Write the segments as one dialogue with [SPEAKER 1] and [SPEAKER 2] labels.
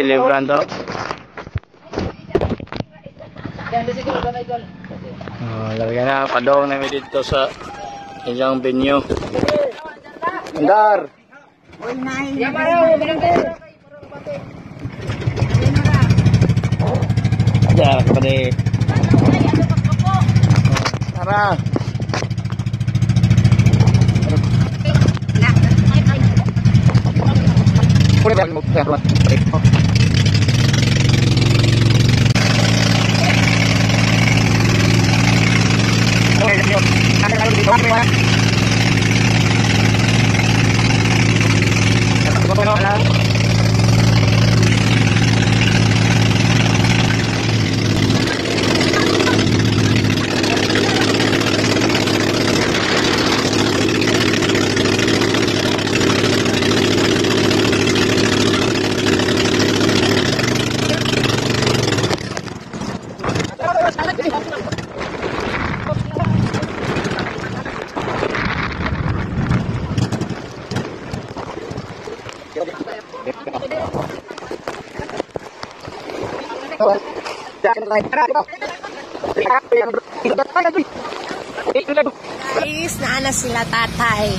[SPEAKER 1] silibran to. Lagyan na, padong namin dito sa ilang venue. Andar! Ajar kepada Sarah.
[SPEAKER 2] Guys, naana sila tatay.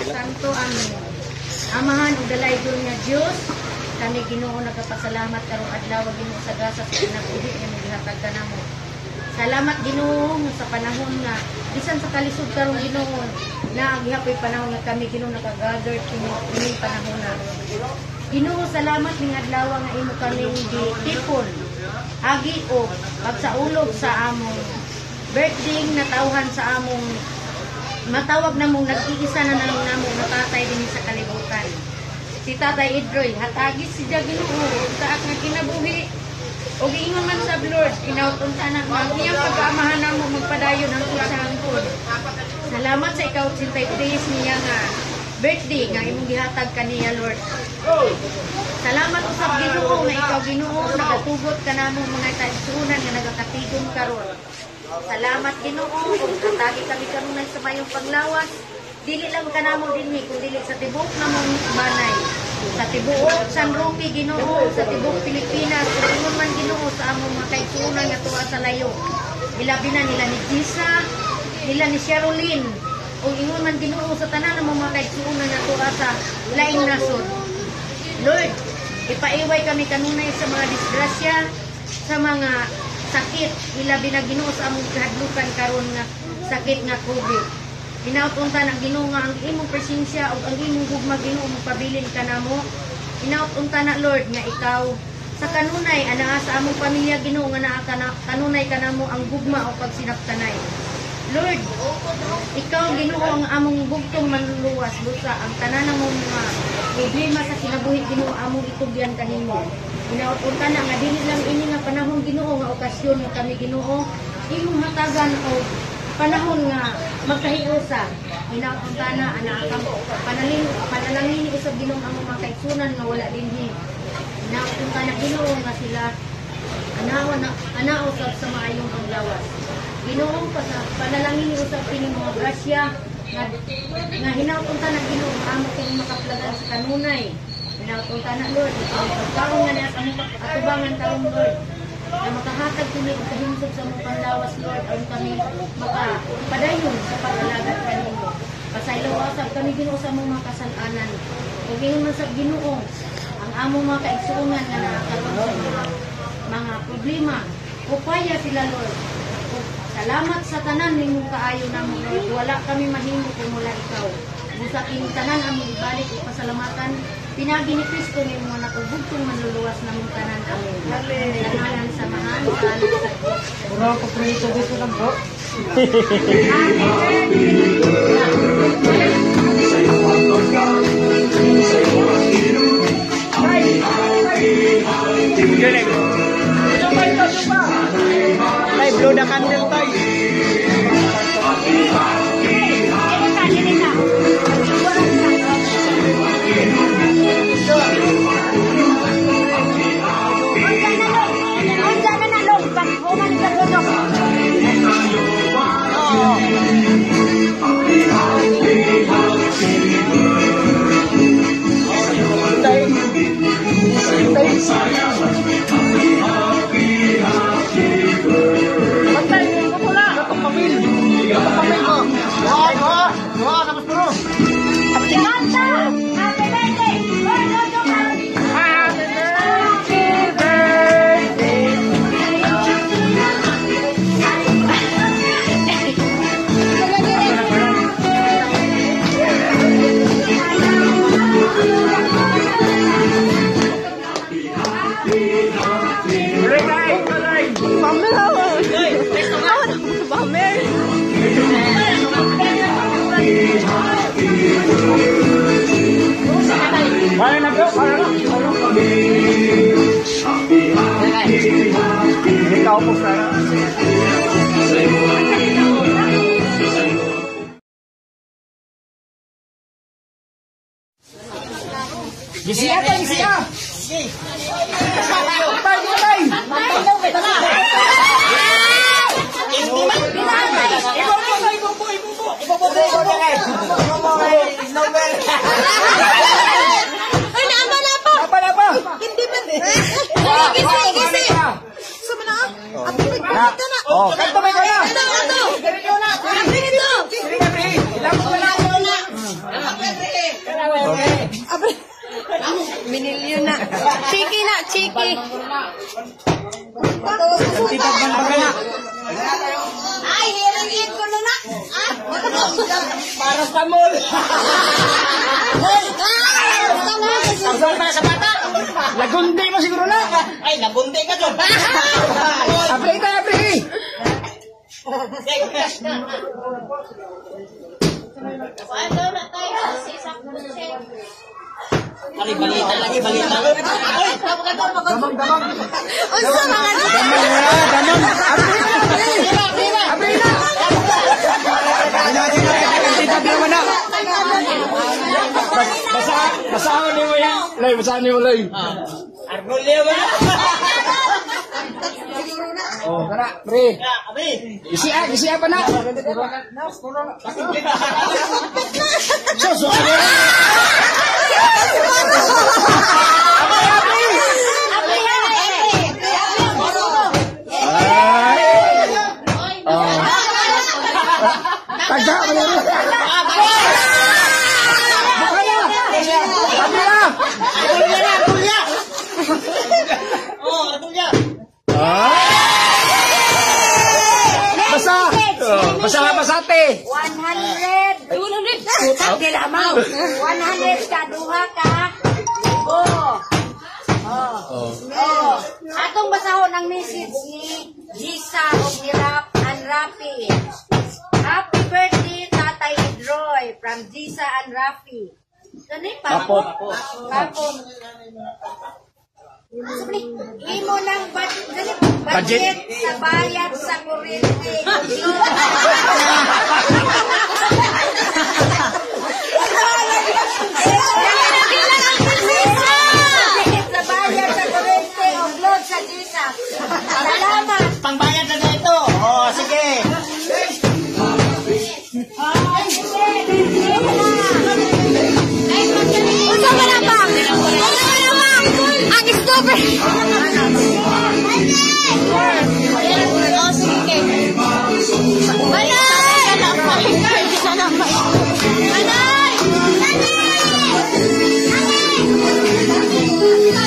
[SPEAKER 3] Santo amin. Amahan ug dalaydon nga Dios, kami Ginoo nagapasalamat karong adlaw Ginoo sa grasya sa pinagbuhi nga gihatag kanamo. Salamat Ginoo sa panahon nga bisan sa kalisod karong Ginoo na gihapoy panahon nga kami Ginoo nakagather kini panahon na. Ginoo salamat ning adlaw nga imo kaming gitipon agi o pagsaulog sa among birthday na tawhan sa among matawag na mong nag-iisa na namo natatay din sa kalibutan. Si Tatay Idroy, hatagis si Ginoo sa nga kinabuhi. O giingon man sa Lord, inautunta na ang iyang pagkaamahan na mo magpadayon ang sa hangkod. Salamat sa ikaw 83 niya nga birthday nga imong gihatag kaniya Lord. Salamat usab Ginoo nga ikaw Ginoo nagatugot ka namong mga taigsunan nga nagakatigom karon. Salamat Ginoo ug katagi kami kanunay sa mayong paglawas. Dili lang kanamo dinhi kun dili sa tibuok namong banay. Sa tibuok San Roque Ginoo, sa tibuok Pilipinas, ug ingon man Ginoo sa among mga kaigsunan nga tuwa sa layo. Ilabi na nila ni Gisa, nila ni Sherilyn. Ug ingon man Ginoo sa tanan namong mga kaigsunan nga tuwa sa laing nasod. Lord, ipaiway kami kanunay sa mga disgrasya, sa mga sakit, ilabi na Ginoo sa among kahadlukan karon nga sakit nga COVID. Hinautunta ng Ginoo nga ang imong presensya ug ang imong gugma Ginoo magpabilin kanamo Inaot-unta na Lord nga ikaw sa kanunay anaa sa among pamilya Ginoo nga naa kanunay kanamo ang gugma o pagsinaptanay. Lord, ikaw Ginoo ang among bugtong manluluwas busa ang tanan namong mga problema sa kinabuhi Ginoo among itugyan kanimo. Inaot-unta na nga dili lang ini nga panahon Ginoo nga okasyon nga kami Ginoo imong hatagan o panahon nga magkahiusa. Inaot-unta na ana ang panalangin usab Ginoo ang mga kaigsunan nga wala dinhi. Inaot-unta na Ginoo nga sila anao sa maayong paglawas. Ginoo panalangin usab kini mga grasya nga hinaut-unta na Ginoo amo kini makaplagan sa kanunay. Hinaut-unta na Lord, pagkaon nga niya sa among atubangan karon Lord. Na makahatag kini og kahimsog sa among panlawas Lord aron kami makapadayon sa pag-alagad kanimo. Pasaylo usab kami Ginoo sa among mga kasalanan. Ug ingon man sa Ginoo ang among mga kaigsuonan nga nakakaroon sa mga problema. Upaya sila Lord. Salamat sa tanan nimong kaayo namo Lord. Wala kami mahimo kung wala ikaw. Busa kini tanan among ibalik o pasalamatan. Pinagi ni Kristo nimo nga nakabugtong manluluwas namong tanan amin. Salamat sa mahal sa
[SPEAKER 4] Pura ko prito dito lang po.
[SPEAKER 5] Tay, blow the candle, tay. Ikaw po sana. Gisiya ka, gisiya! Patay, patay! Oh, kanto may kaya.
[SPEAKER 2] Minilyon na. Chiki na, chiki. Ay, hirangin ko na na.
[SPEAKER 5] Para sa mall. Pasok na sa bata. Lagundi mo siguro na. Ay, lagundi ka dyan. Apre ito, apre.
[SPEAKER 2] Ano na tayo? Sisak mo siya.
[SPEAKER 5] Ay, balita lagi, balita. Ay, damang, damang.
[SPEAKER 2] Unsa mga
[SPEAKER 5] Damang. Apre na, apre na. Basahan niyo mo yan. Lay, basahan niyo mo, Lay. Arnolio mo na. Oh, kana, pre. Isi pa na. So. Tagda, Basate.
[SPEAKER 2] 100. 200. Putang gilamaw. 100 ka, duha ka. Oh.
[SPEAKER 3] Atong basahon ang message ni Gisa o ni Rafi. Happy birthday, Tatay Idroy, from Gisa and Rafi. Ganun pa? Kapot. Imo ng budget sa bayad sa kuryente. Sa bayad sa kuryente o vlog sa Gisa. Salamat.
[SPEAKER 5] Pangbayad na ito. Oh, sige.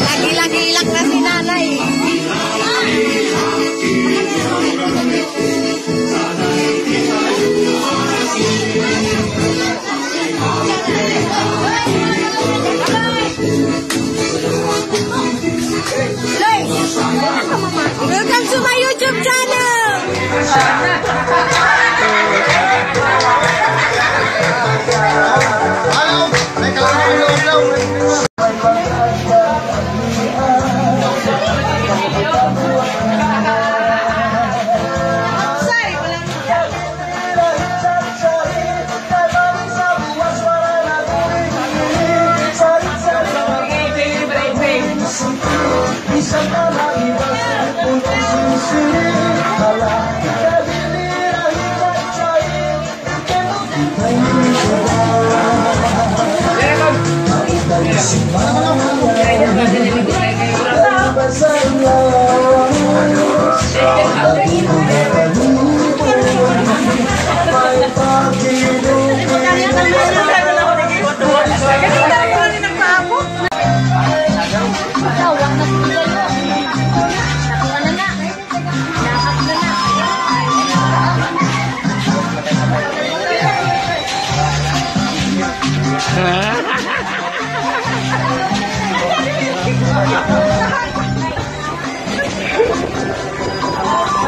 [SPEAKER 3] Lagi-lagi-ilak na si nanay. Welcome to my YouTube channel!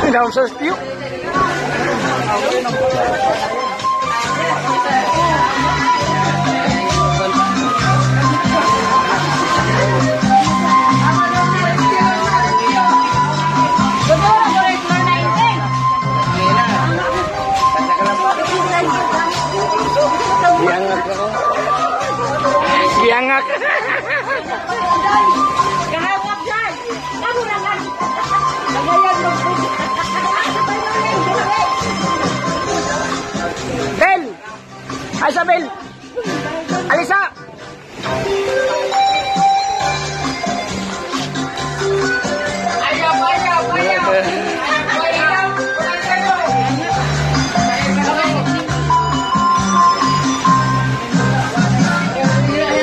[SPEAKER 1] Daw sa stew. Biangak ako. Biangak.
[SPEAKER 3] Kahawak dyan! Kamu naman! Nagayan mo po!
[SPEAKER 1] Bel! Alisa, Bel! Alisa!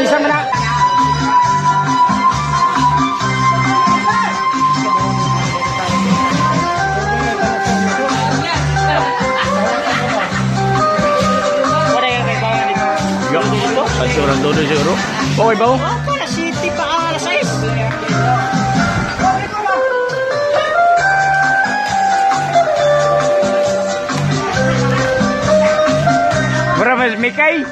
[SPEAKER 1] Isa mo na! Orang todo siguro. Okay ba?
[SPEAKER 5] Para city pa alas 6.
[SPEAKER 1] Berapa Mikai?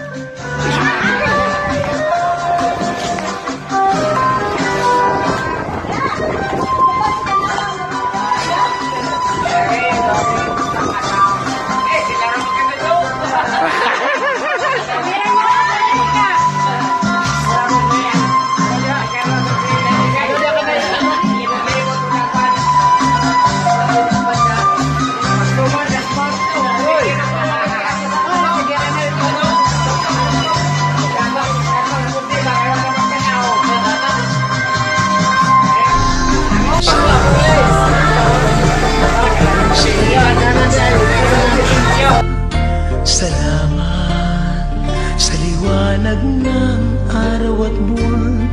[SPEAKER 6] Salamat sa liwanag ng araw at buwan.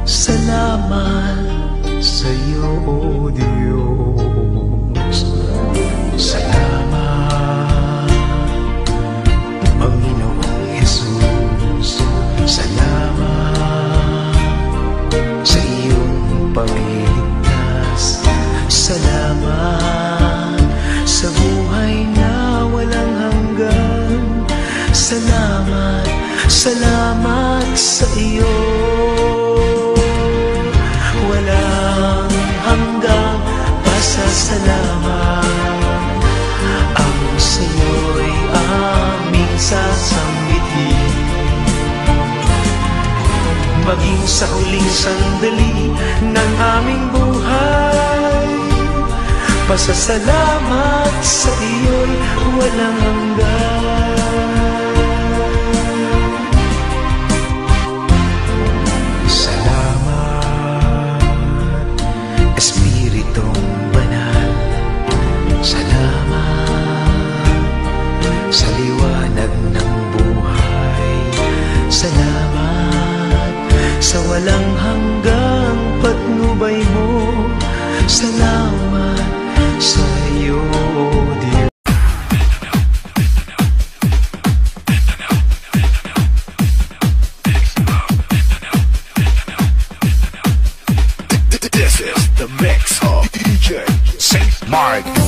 [SPEAKER 6] Salamat sa iyo, O Diyos. Salamat, Panginoong Jesus. Salamat sa iyong pagliligtas sa huling sandali ng aming buhay. Pasasalamat sa iyo'y walang hanggan. Salamat, Espiritong Banal. Salamat sa liwanag ng buhay. Salamat sa walang hanggang patnubay mo. Salamat sa iyo, dear.
[SPEAKER 7] This is the mix of DJ Saint Mark.